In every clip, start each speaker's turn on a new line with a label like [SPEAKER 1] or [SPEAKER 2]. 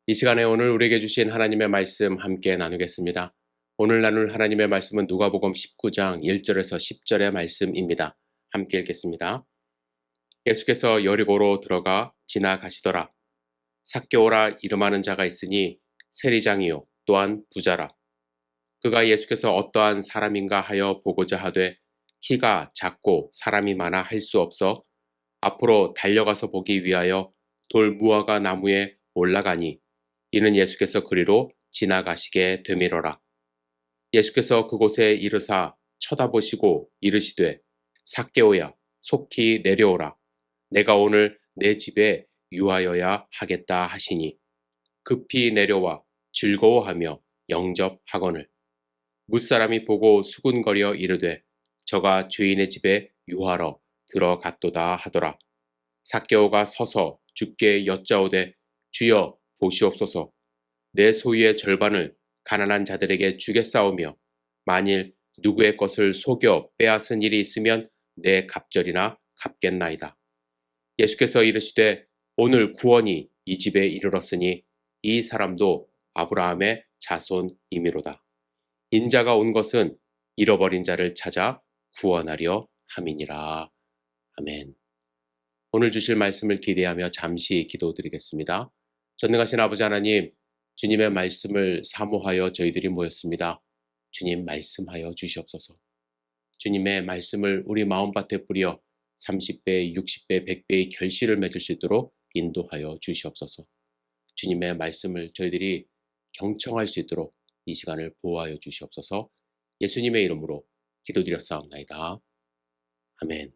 [SPEAKER 1] 이 시간에 오늘 우리에게 주신 하나님의 말씀 함께 나누겠습니다. 오늘 나눌 하나님의 말씀은 누가복음 19장 1절에서 10절의 말씀입니다. 함께 읽겠습니다. 예수께서 여리고로 들어가 지나가시더라. 삭개오라 이름하는 자가 있으니 세리장이요 또한 부자라. 그가 예수께서 어떠한 사람인가 하여 보고자 하되 키가 작고 사람이 많아 할 수 없어 앞으로 달려가서 보기 위하여 돌 무화과 나무에 올라가니 이는 예수께서 그리로 지나가시게 되밀어라. 예수께서 그곳에 이르사 쳐다보시고 이르시되 삭개오야 속히 내려오라. 내가 오늘 내 집에 유하여야 하겠다 하시니 급히 내려와 즐거워하며 영접하거늘. 무사람이 보고 수군거려 이르되 저가 죄인의 집에 유하러 들어갔도다 하더라. 삭개오가 서서 주께 여짜오되 주여 보시옵소서. 내 소유의 절반을 가난한 자들에게 주겠사오며 만일 누구의 것을 속여 빼앗은 일이 있으면 내 갑절이나 갚겠나이다. 예수께서 이르시되 오늘 구원이 이 집에 이르렀으니 이 사람도 아브라함의 자손이미로다. 인자가 온 것은 잃어버린 자를 찾아 구원하려 함이니라. 아멘. 오늘 주실 말씀을 기대하며 잠시 기도드리겠습니다. 전능하신 아버지 하나님, 주님의 말씀을 사모하여 저희들이 모였습니다. 주님 말씀하여 주시옵소서. 주님의 말씀을 우리 마음밭에 뿌려 30배, 60배, 100배의 결실을 맺을 수 있도록 인도하여 주시옵소서. 주님의 말씀을 저희들이 경청할 수 있도록 이 시간을 보호하여 주시옵소서. 예수님의 이름으로 기도드렸사옵나이다. 아멘.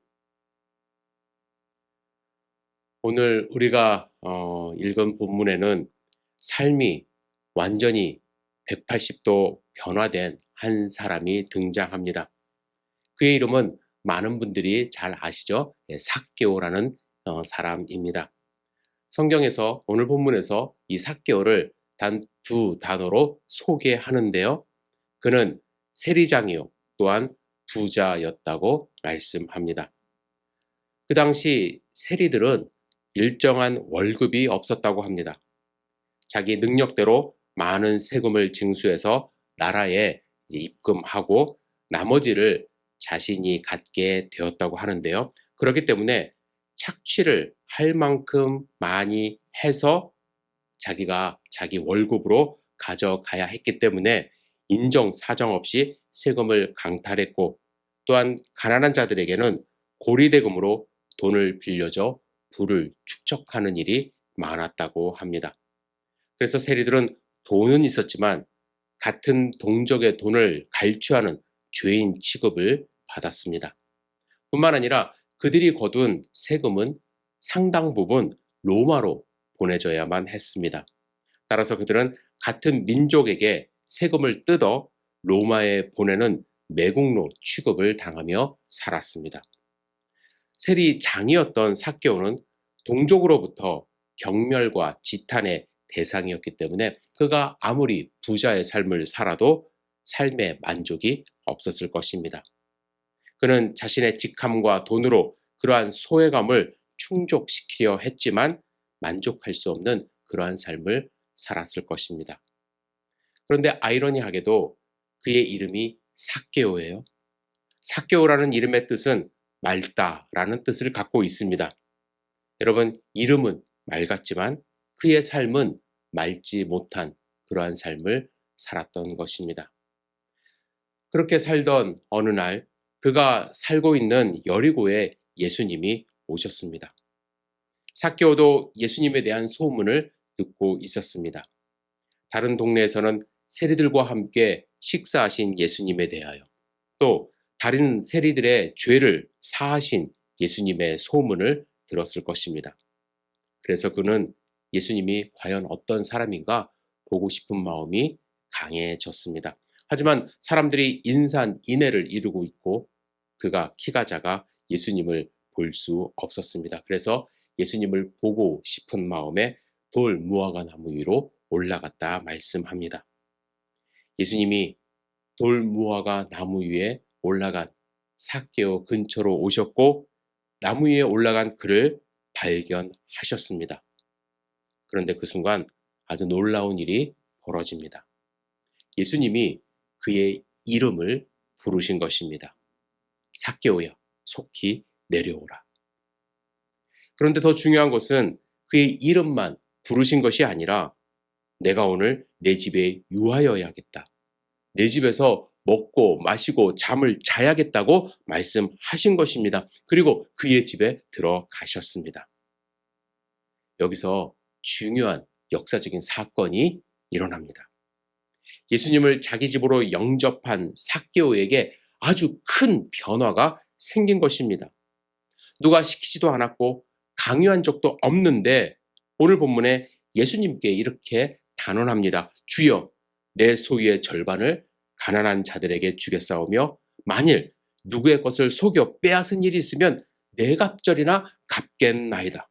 [SPEAKER 1] 오늘 우리가 읽은 본문에는 삶이 완전히 180도 변화된 한 사람이 등장합니다. 그의 이름은 많은 분들이 잘 아시죠? 삭개오라는 사람입니다. 성경에서 오늘 본문에서 이 삭개오를 단 두 단어로 소개하는데요. 그는 세리장이요 또한 부자였다고 말씀합니다. 그 당시 세리들은 일정한 월급이 없었다고 합니다. 자기 능력대로 많은 세금을 징수해서 나라에 입금하고 나머지를 자신이 갖게 되었다고 하는데요. 그렇기 때문에 착취를 할 만큼 많이 해서 자기가 자기 월급으로 가져가야 했기 때문에 인정사정 없이 세금을 강탈했고 또한 가난한 자들에게는 고리대금으로 돈을 빌려줘 부를 축적하는 일이 많았다고 합니다. 그래서 세리들은 돈은 있었지만 같은 동족의 돈을 갈취하는 죄인 취급을 받았습니다. 뿐만 아니라 그들이 거둔 세금은 상당 부분 로마로 보내져야만 했습니다. 따라서 그들은 같은 민족에게 세금을 뜯어 로마에 보내는 매국노 취급을 당하며 살았습니다. 세리장이었던 삭개오는 동족으로부터 경멸과 지탄의 대상이었기 때문에 그가 아무리 부자의 삶을 살아도 삶의 만족이 없었을 것입니다. 그는 자신의 직함과 돈으로 그러한 소외감을 충족시키려 했지만 만족할 수 없는 그러한 삶을 살았을 것입니다. 그런데 아이러니하게도 그의 이름이 삭개오예요. 삭개오라는 이름의 뜻은 맑다라는 뜻을 갖고 있습니다. 여러분, 이름은 맑았지만 그의 삶은 맑지 못한 그러한 삶을 살았던 것입니다. 그렇게 살던 어느 날 그가 살고 있는 여리고에 예수님이 오셨습니다. 삭개오도 예수님에 대한 소문을 듣고 있었습니다. 다른 동네에서는 세리들과 함께 식사하신 예수님에 대하여 또 다른 세리들의 죄를 사하신 예수님의 소문을 들었을 것입니다. 그래서 그는 예수님이 과연 어떤 사람인가 보고 싶은 마음이 강해졌습니다. 하지만 사람들이 인산인해를 이루고 있고 그가 키가 작아 예수님을 볼 수 없었습니다. 그래서 예수님을 보고 싶은 마음에 돌 무화과 나무 위로 올라갔다 말씀합니다. 예수님이 돌 무화과 나무 위에 올라간 삭개오 근처로 오셨고 나무 위에 올라간 그를 발견하셨습니다. 그런데 그 순간 아주 놀라운 일이 벌어집니다. 예수님이 그의 이름을 부르신 것입니다. 삭개오야, 속히 내려오라. 그런데 더 중요한 것은 그의 이름만 부르신 것이 아니라 내가 오늘 내 집에 유하여야겠다. 내 집에서 먹고 마시고 잠을 자야겠다고 말씀하신 것입니다. 그리고 그의 집에 들어가셨습니다. 여기서 중요한 역사적인 사건이 일어납니다. 예수님을 자기 집으로 영접한 삭개오에게 아주 큰 변화가 생긴 것입니다. 누가 시키지도 않았고 강요한 적도 없는데 오늘 본문에 예수님께 이렇게 단언합니다. 주여, 내 소유의 절반을 가난한 자들에게 주겠사오며 만일 누구의 것을 속여 빼앗은 일이 있으면 네 갑절이나 갚겠나이다.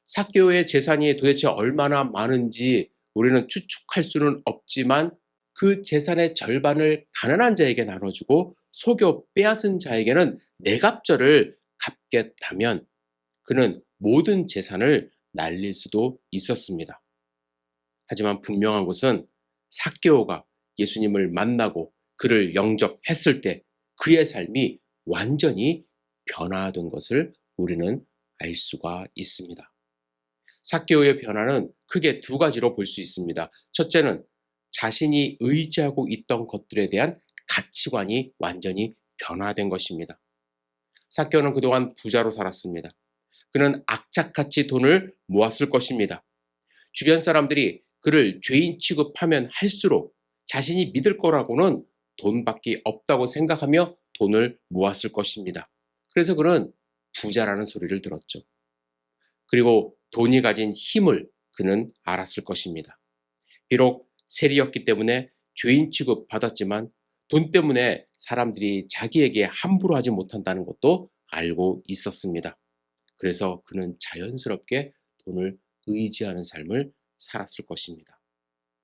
[SPEAKER 1] 삭개오의 재산이 도대체 얼마나 많은지 우리는 추측할 수는 없지만 그 재산의 절반을 가난한 자에게 나눠주고 속여 빼앗은 자에게는 네 갑절을 갚겠다면 그는 모든 재산을 날릴 수도 있었습니다. 하지만 분명한 것은 삭개오가 예수님을 만나고 그를 영접했을 때 그의 삶이 완전히 변화된 것을 우리는 알 수가 있습니다. 삭개오의 변화는 크게 두 가지로 볼 수 있습니다. 첫째는 자신이 의지하고 있던 것들에 대한 가치관이 완전히 변화된 것입니다. 삭개오는 그동안 부자로 살았습니다. 그는 악착같이 돈을 모았을 것입니다. 주변 사람들이 그를 죄인 취급하면 할수록 자신이 믿을 거라고는 돈밖에 없다고 생각하며 돈을 모았을 것입니다. 그래서 그는 부자라는 소리를 들었죠. 그리고 돈이 가진 힘을 그는 알았을 것입니다. 비록 세리였기 때문에 죄인 취급 받았지만 돈 때문에 사람들이 자기에게 함부로 하지 못한다는 것도 알고 있었습니다. 그래서 그는 자연스럽게 돈을 의지하는 삶을 살았을 것입니다.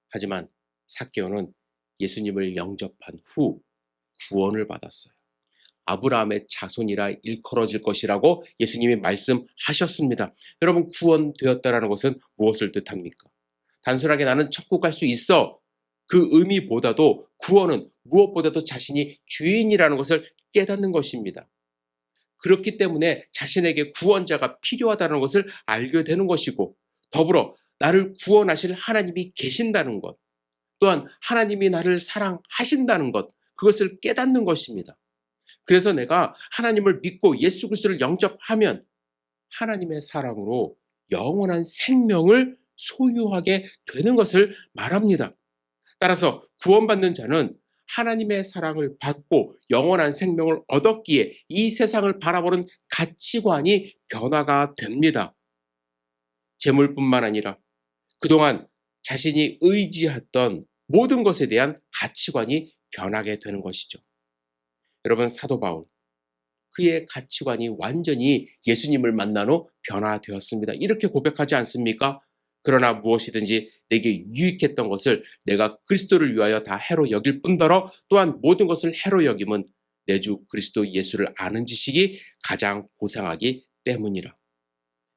[SPEAKER 1] 하지만 삭개오는 예수님을 영접한 후 구원을 받았어요. 아브라함의 자손이라 일컬어질 것이라고 예수님이 말씀하셨습니다. 여러분, 구원되었다라는 것은 무엇을 뜻합니까? 단순하게 나는 천국 갈 수 있어. 그 의미보다도 구원은 무엇보다도 자신이 죄인이라는 것을 깨닫는 것입니다. 그렇기 때문에 자신에게 구원자가 필요하다는 것을 알게 되는 것이고 더불어 나를 구원하실 하나님이 계신다는 것, 또한 하나님이 나를 사랑하신다는 것, 그것을 깨닫는 것입니다. 그래서 내가 하나님을 믿고 예수 그리스도를 영접하면 하나님의 사랑으로 영원한 생명을 소유하게 되는 것을 말합니다. 따라서 구원받는 자는 하나님의 사랑을 받고 영원한 생명을 얻었기에 이 세상을 바라보는 가치관이 변화가 됩니다. 재물뿐만 아니라 그동안 자신이 의지했던 모든 것에 대한 가치관이 변하게 되는 것이죠. 여러분, 사도 바울, 그의 가치관이 완전히 예수님을 만난 후 변화되었습니다. 이렇게 고백하지 않습니까? 그러나 무엇이든지 내게 유익했던 것을 내가 그리스도를 위하여 다 해로 여길 뿐더러 또한 모든 것을 해로 여김은 내 주 그리스도 예수를 아는 지식이 가장 고상하기 때문이라.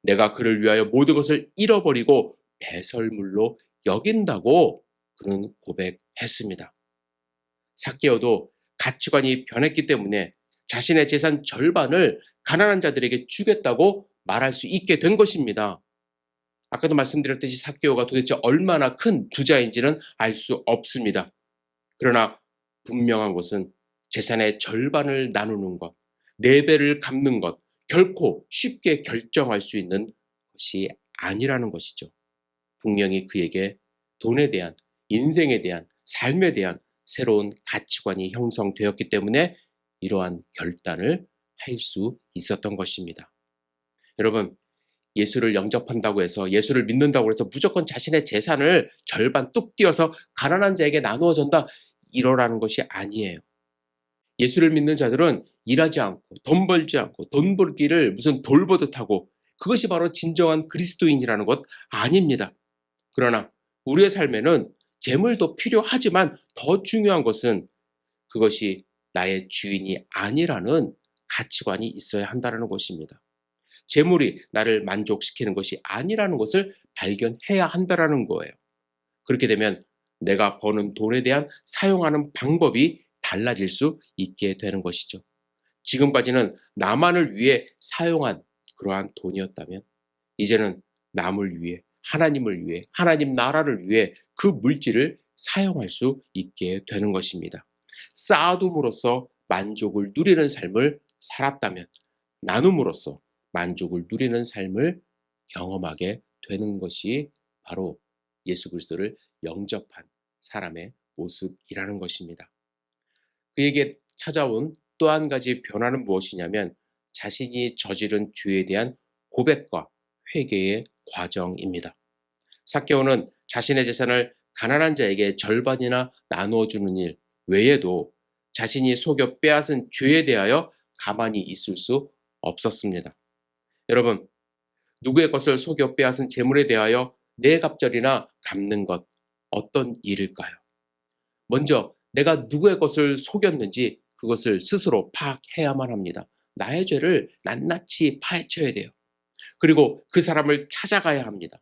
[SPEAKER 1] 내가 그를 위하여 모든 것을 잃어버리고 배설물로 여긴다고 그는 고백했습니다. 삭개오도 가치관이 변했기 때문에 자신의 재산 절반을 가난한 자들에게 주겠다고 말할 수 있게 된 것입니다. 아까도 말씀드렸듯이 삭개오가 도대체 얼마나 큰 부자인지는 알 수 없습니다. 그러나 분명한 것은 재산의 절반을 나누는 것, 4배를 갚는 것, 결코 쉽게 결정할 수 있는 것이 아니라는 것이죠. 분명히 그에게 돈에 대한, 인생에 대한, 삶에 대한 새로운 가치관이 형성되었기 때문에 이러한 결단을 할 수 있었던 것입니다. 여러분, 예수를 영접한다고 해서, 예수를 믿는다고 해서 무조건 자신의 재산을 절반 뚝 띄어서 가난한 자에게 나누어 준다, 이러라는 것이 아니에요. 예수를 믿는 자들은 일하지 않고 돈 벌지 않고 돈 벌기를 무슨 돌보듯 하고 그것이 바로 진정한 그리스도인이라는 것 아닙니다. 그러나 우리의 삶에는 재물도 필요하지만 더 중요한 것은 그것이 나의 주인이 아니라는 가치관이 있어야 한다는 것입니다. 재물이 나를 만족시키는 것이 아니라는 것을 발견해야 한다라는 거예요. 그렇게 되면 내가 버는 돈에 대한 사용하는 방법이 달라질 수 있게 되는 것이죠. 지금까지는 나만을 위해 사용한 그러한 돈이었다면 이제는 남을 위해, 하나님을 위해, 하나님 나라를 위해 그 물질을 사용할 수 있게 되는 것입니다. 쌓아둠으로써 만족을 누리는 삶을 살았다면 나눔으로써 만족을 누리는 삶을 경험하게 되는 것이 바로 예수 그리스도를 영접한 사람의 모습이라는 것입니다. 그에게 찾아온 또 한 가지 변화는 무엇이냐면 자신이 저지른 죄에 대한 고백과 회개의 과정입니다. 삭개오는 자신의 재산을 가난한 자에게 절반이나 나누어 주는 일 외에도 자신이 속여 빼앗은 죄에 대하여 가만히 있을 수 없었습니다. 여러분, 누구의 것을 속여 빼앗은 재물에 대하여 네 갑절이나 갚는 것 어떤 일일까요? 먼저 내가 누구의 것을 속였는지 그것을 스스로 파악해야만 합니다. 나의 죄를 낱낱이 파헤쳐야 돼요. 그리고 그 사람을 찾아가야 합니다.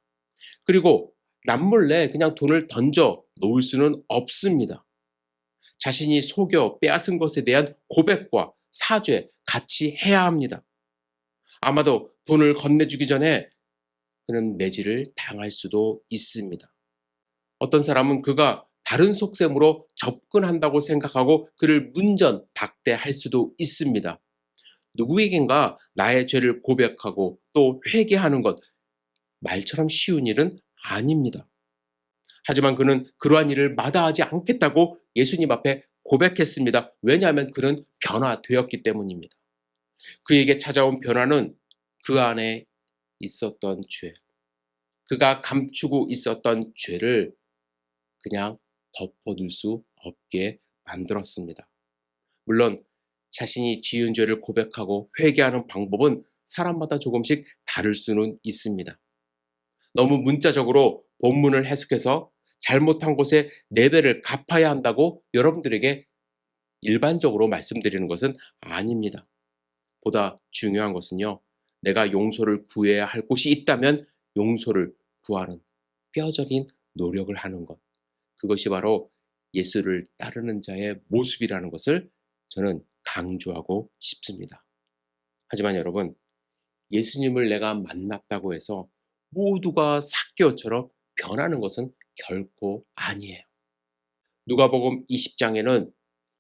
[SPEAKER 1] 그리고 남몰래 그냥 돈을 던져 놓을 수는 없습니다. 자신이 속여 빼앗은 것에 대한 고백과 사죄 같이 해야 합니다. 아마도 돈을 건네주기 전에 그는 매질을 당할 수도 있습니다. 어떤 사람은 그가 다른 속셈으로 접근한다고 생각하고 그를 문전 박대할 수도 있습니다. 누구에겐가 나의 죄를 고백하고 또 회개하는 것 말처럼 쉬운 일은 아닙니다. 하지만 그는 그러한 일을 마다하지 않겠다고 예수님 앞에 고백했습니다. 왜냐하면 그는 변화되었기 때문입니다. 그에게 찾아온 변화는 그 안에 있었던 죄, 그가 감추고 있었던 죄를 그냥 덮어둘 수 없게 만들었습니다. 물론 자신이 지은 죄를 고백하고 회개하는 방법은 사람마다 조금씩 다를 수는 있습니다. 너무 문자적으로 본문을 해석해서 잘못한 곳에 4배를 갚아야 한다고 여러분들에게 일반적으로 말씀드리는 것은 아닙니다. 보다 중요한 것은요, 내가 용서를 구해야 할 곳이 있다면 용서를 구하는 뼈저린 노력을 하는 것. 그것이 바로 예수를 따르는 자의 모습이라는 것을 저는 강조하고 싶습니다. 하지만 여러분, 예수님을 내가 만났다고 해서 모두가 삭개오처럼 변하는 것은 결코 아니에요. 누가복음 20장에는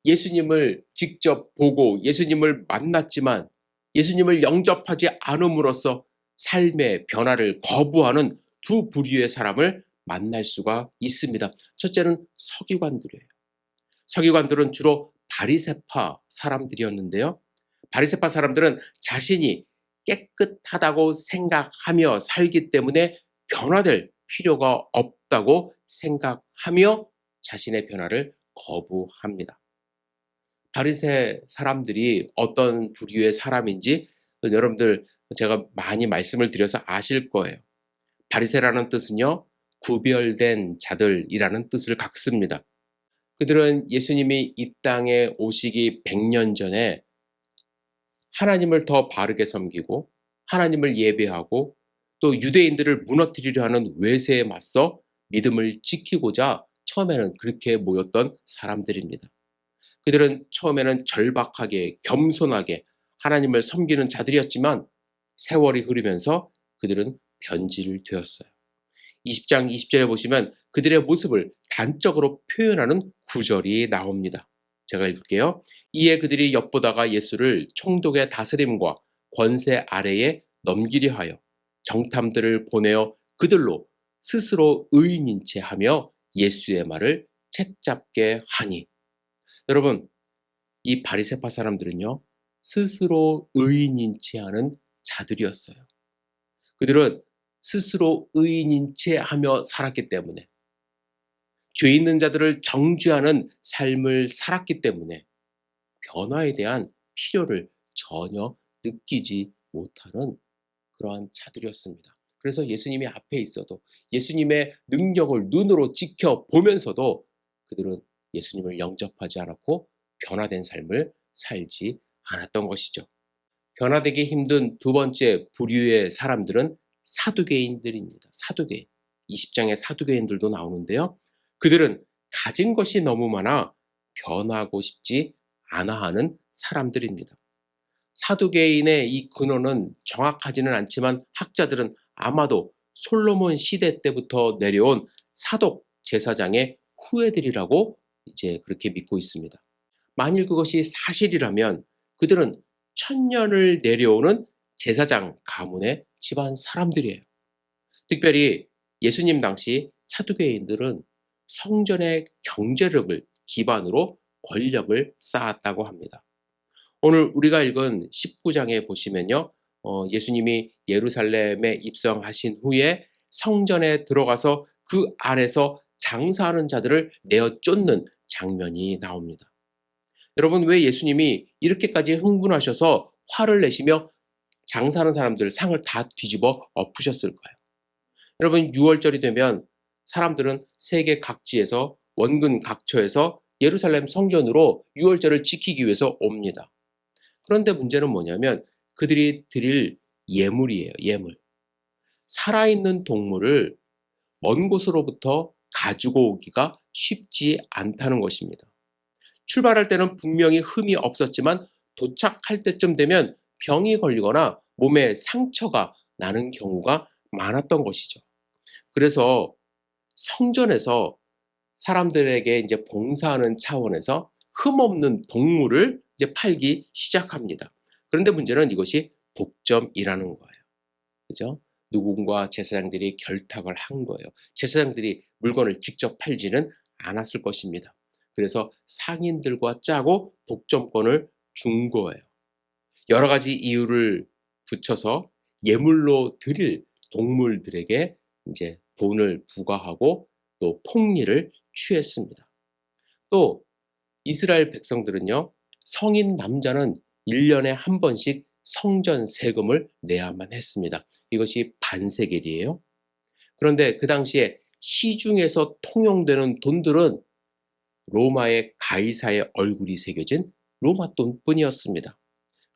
[SPEAKER 1] 예수님을 직접 보고 예수님을 만났지만 예수님을 영접하지 않음으로써 삶의 변화를 거부하는 두 부류의 사람을 만날 수가 있습니다. 첫째는 서기관들이에요. 서기관들은 주로 바리새파 사람들이었는데요. 바리새파 사람들은 자신이 깨끗하다고 생각하며 살기 때문에 변화될 필요가 없다고 생각하며 자신의 변화를 거부합니다. 바리새 사람들이 어떤 부류의 사람인지 여러분들 제가 많이 말씀을 드려서 아실 거예요. 바리새라는 뜻은요, 구별된 자들이라는 뜻을 갖습니다. 그들은 예수님이 이 땅에 오시기 100년 전에 하나님을 더 바르게 섬기고 하나님을 예배하고 또 유대인들을 무너뜨리려 하는 외세에 맞서 믿음을 지키고자 처음에는 그렇게 모였던 사람들입니다. 그들은 처음에는 절박하게 겸손하게 하나님을 섬기는 자들이었지만 세월이 흐르면서 그들은 변질을 되었어요. 20장 20절에 보시면 그들의 모습을 단적으로 표현하는 구절이 나옵니다. 제가 읽을게요. 이에 그들이 엿보다가 예수를 총독의 다스림과 권세 아래에 넘기려 하여 정탐들을 보내어 그들로 스스로 의인인 채 하며 예수의 말을 책잡게 하니. 여러분, 이 바리새파 사람들은요, 스스로 의인인 채 하는 자들이었어요. 그들은 스스로 의인인 채 하며 살았기 때문에, 죄 있는 자들을 정죄하는 삶을 살았기 때문에 변화에 대한 필요를 전혀 느끼지 못하는 그러한 자들이었습니다. 그래서 예수님이 앞에 있어도 예수님의 능력을 눈으로 지켜보면서도 그들은 예수님을 영접하지 않았고 변화된 삶을 살지 않았던 것이죠. 변화되기 힘든 두 번째 부류의 사람들은 사두개인들입니다. 사두개인. 20장의 사두개인들도 나오는데요. 그들은 가진 것이 너무 많아 변화하고 싶지 않아 하는 사람들입니다. 사두개인의 이 근원은 정확하지는 않지만 학자들은 아마도 솔로몬 시대 때부터 내려온 사독 제사장의 후예들이라고 이제 그렇게 믿고 있습니다. 만일 그것이 사실이라면 그들은 천년을 내려오는 제사장 가문의 집안 사람들이에요. 특별히 예수님 당시 사두개인들은 성전의 경제력을 기반으로 권력을 쌓았다고 합니다. 오늘 우리가 읽은 19장에 보시면요. 예수님이 예루살렘에 입성하신 후에 성전에 들어가서 그 안에서 장사하는 자들을 내어 쫓는 장면이 나옵니다. 여러분, 왜 예수님이 이렇게까지 흥분하셔서 화를 내시며 장사하는 사람들 상을 다 뒤집어 엎으셨을까요? 여러분, 6월절이 되면 사람들은 세계 각지에서 원근 각처에서 예루살렘 성전으로 6월절을 지키기 위해서 옵니다. 그런데 문제는 뭐냐면 그들이 드릴 예물이에요. 예물. 살아있는 동물을 먼 곳으로부터 가지고 오기가 쉽지 않다는 것입니다. 출발할 때는 분명히 흠이 없었지만 도착할 때쯤 되면 병이 걸리거나 몸에 상처가 나는 경우가 많았던 것이죠. 그래서 성전에서 사람들에게 이제 봉사하는 차원에서 흠없는 동물을 이제 팔기 시작합니다. 그런데 문제는 이것이 독점이라는 거예요. 그죠? 누군가 제사장들이 결탁을 한 거예요. 제사장들이 물건을 직접 팔지는 않았을 것입니다. 그래서 상인들과 짜고 독점권을 준 거예요. 여러 가지 이유를 붙여서 예물로 드릴 동물들에게 이제 돈을 부과하고 또 폭리를 취했습니다. 또 이스라엘 백성들은요, 성인 남자는 1년에 한 번씩 성전 세금을 내야만 했습니다. 이것이 반세겔이에요. 그런데 그 당시에 시중에서 통용되는 돈들은 로마의 가이사의 얼굴이 새겨진 로마 돈뿐이었습니다.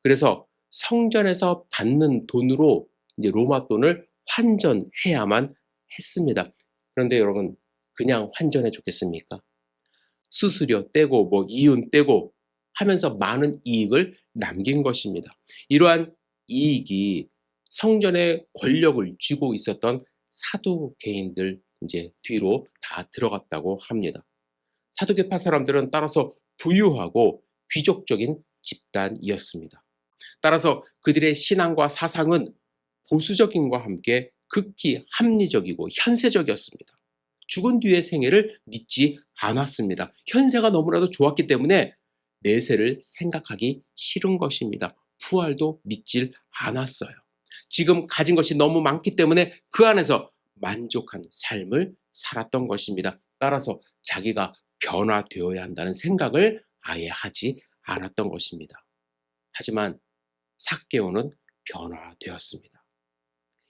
[SPEAKER 1] 그래서 성전에서 받는 돈으로 이제 로마 돈을 환전해야만 했습니다. 그런데 여러분, 그냥 환전해 줬겠습니까? 수수료 떼고 이윤 떼고 하면서 많은 이익을 남긴 것입니다. 이러한 이익이 성전의 권력을 쥐고 있었던 사두개인들 이제 뒤로 다 들어갔다고 합니다. 사두개파 사람들은 따라서 부유하고 귀족적인 집단이었습니다. 따라서 그들의 신앙과 사상은 보수적인과 함께 극히 합리적이고 현세적이었습니다. 죽은 뒤의 생애를 믿지 않았습니다. 현세가 너무나도 좋았기 때문에 내세를 생각하기 싫은 것입니다. 부활도 믿질 않았어요. 지금 가진 것이 너무 많기 때문에 그 안에서 만족한 삶을 살았던 것입니다. 따라서 자기가 변화되어야 한다는 생각을 아예 하지 않았던 것입니다. 하지만 삭개오는 변화되었습니다.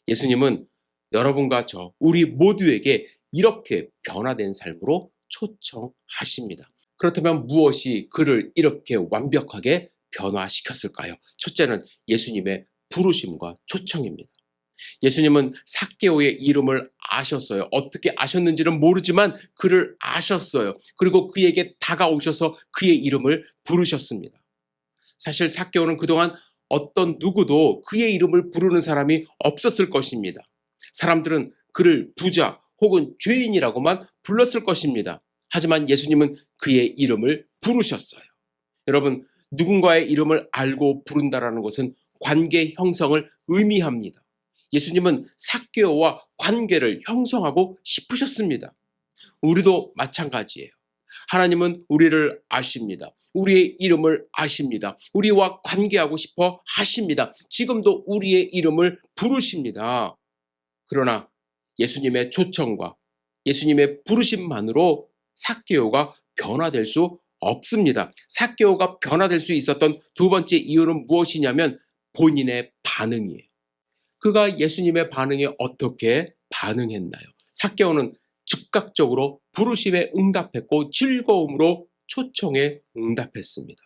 [SPEAKER 1] 예수님은 여러분과 저, 우리 모두에게 이렇게 변화된 삶으로 초청하십니다. 그렇다면 무엇이 그를 이렇게 완벽하게 변화시켰을까요? 첫째는 예수님의 부르심과 초청입니다. 예수님은 삭개오의 이름을 아셨어요. 어떻게 아셨는지는 모르지만 그를 아셨어요. 그리고 그에게 다가오셔서 그의 이름을 부르셨습니다. 사실 삭개오는 그동안 어떤 누구도 그의 이름을 부르는 사람이 없었을 것입니다. 사람들은 그를 부자 혹은 죄인이라고만 불렀을 것입니다. 하지만 예수님은 그의 이름을 부르셨어요. 여러분, 누군가의 이름을 알고 부른다라는 것은 관계 형성을 의미합니다. 예수님은 삭개오와 관계를 형성하고 싶으셨습니다. 우리도 마찬가지예요. 하나님은 우리를 아십니다. 우리의 이름을 아십니다. 우리와 관계하고 싶어 하십니다. 지금도 우리의 이름을 부르십니다. 그러나 예수님의 초청과 예수님의 부르심만으로 삭개오가 변화될 수 없습니다. 삭개오가 변화될 수 있었던 두 번째 이유는 무엇이냐면 본인의 반응이에요. 그가 예수님의 반응에 어떻게 반응했나요? 삭개오는 즉각적으로 부르심에 응답했고 즐거움으로 초청에 응답했습니다.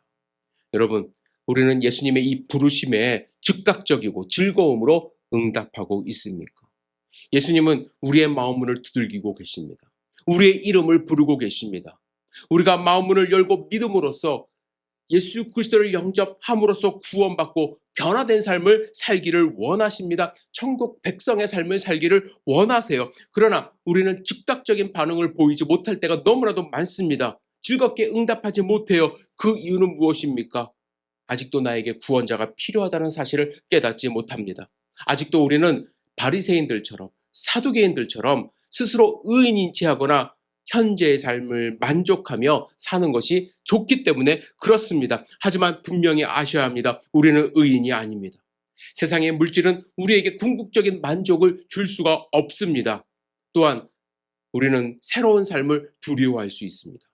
[SPEAKER 1] 여러분, 우리는 예수님의 이 부르심에 즉각적이고 즐거움으로 응답하고 있습니까? 예수님은 우리의 마음문을 두들기고 계십니다. 우리의 이름을 부르고 계십니다. 우리가 마음문을 열고 믿음으로써 예수 그리스도를 영접함으로써 구원받고 변화된 삶을 살기를 원하십니다. 천국 백성의 삶을 살기를 원하세요. 그러나 우리는 즉각적인 반응을 보이지 못할 때가 너무나도 많습니다. 즐겁게 응답하지 못해요. 그 이유는 무엇입니까? 아직도 나에게 구원자가 필요하다는 사실을 깨닫지 못합니다. 아직도 우리는 바리새인들처럼 사두개인들처럼 스스로 의인인 체하거나 현재의 삶을 만족하며 사는 것이 좋기 때문에 그렇습니다. 하지만 분명히 아셔야 합니다. 우리는 의인이 아닙니다. 세상의 물질은 우리에게 궁극적인 만족을 줄 수가 없습니다. 또한 우리는 새로운 삶을 두려워할 수 있습니다.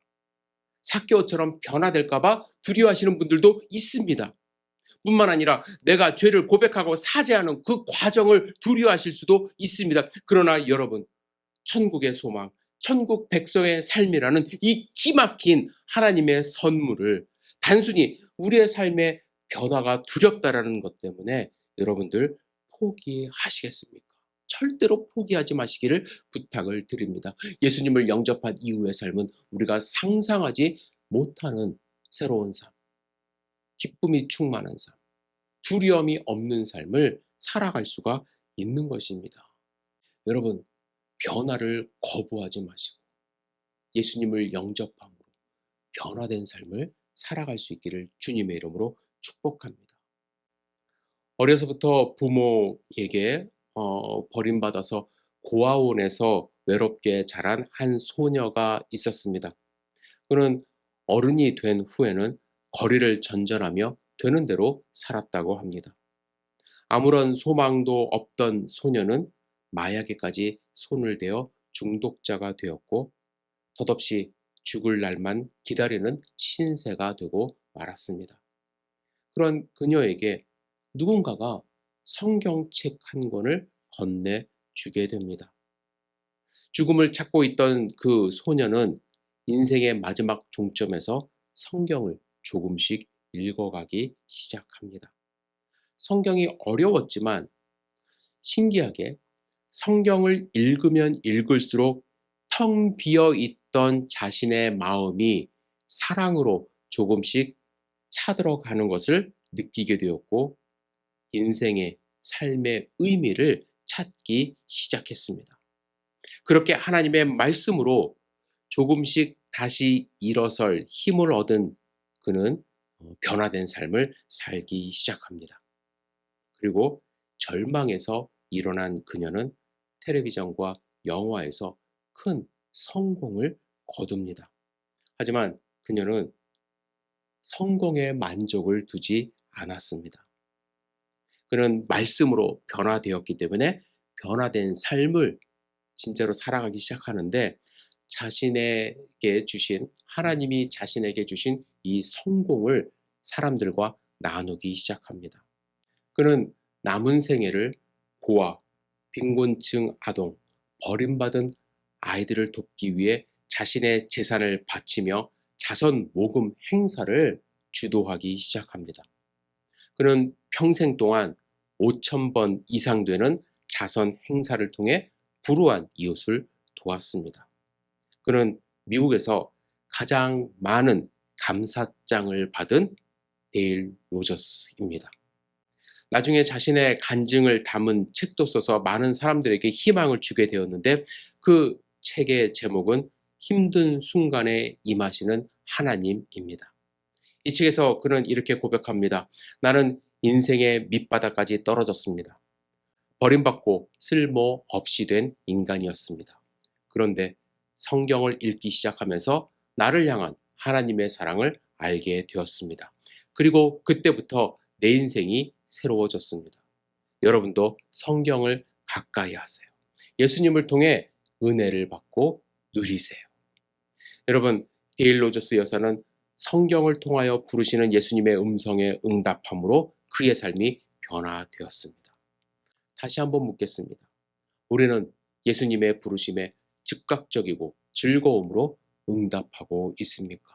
[SPEAKER 1] 삭개오처럼 변화될까봐 두려워하시는 분들도 있습니다. 뿐만 아니라 내가 죄를 고백하고 사죄하는 그 과정을 두려워하실 수도 있습니다. 그러나 여러분, 천국의 소망, 천국 백성의 삶이라는 이 기막힌 하나님의 선물을 단순히 우리의 삶의 변화가 두렵다라는 것 때문에 여러분들 포기하시겠습니까? 절대로 포기하지 마시기를 부탁을 드립니다. 예수님을 영접한 이후의 삶은 우리가 상상하지 못하는 새로운 삶, 기쁨이 충만한 삶, 두려움이 없는 삶을 살아갈 수가 있는 것입니다. 여러분, 변화를 거부하지 마시고 예수님을 영접함으로 변화된 삶을 살아갈 수 있기를 주님의 이름으로 축복합니다. 어려서부터 부모에게 버림받아서 고아원에서 외롭게 자란 한 소녀가 있었습니다. 그는 어른이 된 후에는 거리를 전전하며 되는 대로 살았다고 합니다. 아무런 소망도 없던 소녀는 마약에까지 손을 대어 중독자가 되었고 덧없이 죽을 날만 기다리는 신세가 되고 말았습니다. 그런 그녀에게 누군가가 성경책 한 권을 건네주게 됩니다. 죽음을 찾고 있던 그 소녀는 인생의 마지막 종점에서 성경을 조금씩 읽어가기 시작합니다. 성경이 어려웠지만 신기하게 성경을 읽으면 읽을수록 텅 비어 있던 자신의 마음이 사랑으로 조금씩 차들어가는 것을 느끼게 되었고 인생의 삶의 의미를 찾기 시작했습니다. 그렇게 하나님의 말씀으로 조금씩 다시 일어설 힘을 얻은 그는 변화된 삶을 살기 시작합니다. 그리고 절망에서 일어난 그녀는 텔레비전과 영화에서 큰 성공을 거둡니다. 하지만 그녀는 성공의 만족을 두지 않았습니다. 그는 말씀으로 변화되었기 때문에 변화된 삶을 진짜로 살아가기 시작하는데 하나님이 자신에게 주신 이 성공을 사람들과 나누기 시작합니다. 그는 남은 생애를 고아, 빈곤층 아동, 버림받은 아이들을 돕기 위해 자신의 재산을 바치며 자선 모금 행사를 주도하기 시작합니다. 그는 평생 동안 5,000번 이상 되는 자선 행사를 통해 불우한 이웃을 도왔습니다. 그는 미국에서 가장 많은 감사장을 받은 데일 로저스입니다. 나중에 자신의 간증을 담은 책도 써서 많은 사람들에게 희망을 주게 되었는데 그 책의 제목은 힘든 순간에 임하시는 하나님입니다. 이 책에서 그는 이렇게 고백합니다. 나는 인생의 밑바닥까지 떨어졌습니다. 버림받고 쓸모 없이 된 인간이었습니다. 그런데 성경을 읽기 시작하면서 나를 향한 하나님의 사랑을 알게 되었습니다. 그리고 그때부터 내 인생이 새로워졌습니다. 여러분도 성경을 가까이 하세요. 예수님을 통해 은혜를 받고 누리세요. 여러분, 데일 로저스 여사는 성경을 통하여 부르시는 예수님의 음성에 응답함으로 그의 삶이 변화되었습니다. 다시 한번 묻겠습니다. 우리는 예수님의 부르심에 즉각적이고 즐거움으로 응답하고 있습니까?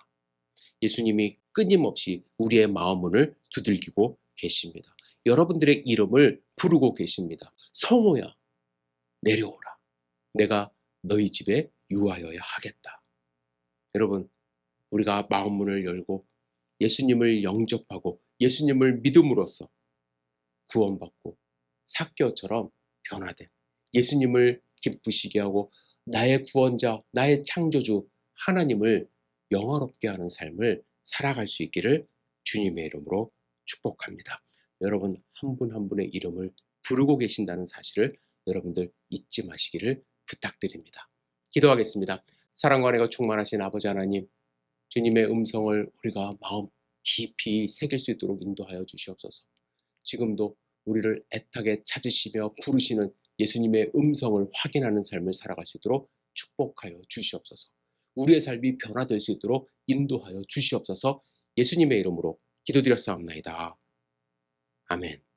[SPEAKER 1] 예수님이 끊임없이 우리의 마음문을 두들기고 계십니다. 여러분들의 이름을 부르고 계십니다. 성호야, 내려오라. 내가 너희 집에 유하여야 하겠다. 여러분, 우리가 마음문을 열고 예수님을 영접하고 예수님을 믿음으로써 구원받고 삭개오처럼 변화된 예수님을 기쁘시게 하고 나의 구원자, 나의 창조주 하나님을 영화롭게 하는 삶을 살아갈 수 있기를 주님의 이름으로 축복합니다. 여러분 한 분 한 분의 이름을 부르고 계신다는 사실을 여러분들 잊지 마시기를 부탁드립니다. 기도하겠습니다. 사랑과 은혜가 충만하신 아버지 하나님, 주님의 음성을 우리가 마음 깊이 새길 수 있도록 인도하여 주시옵소서. 지금도 우리를 애타게 찾으시며 부르시는 예수님의 음성을 확인하는 삶을 살아갈 수 있도록 축복하여 주시옵소서. 우리의 삶이 변화될 수 있도록 인도하여 주시옵소서. 예수님의 이름으로 기도드렸사옵나이다. 아멘.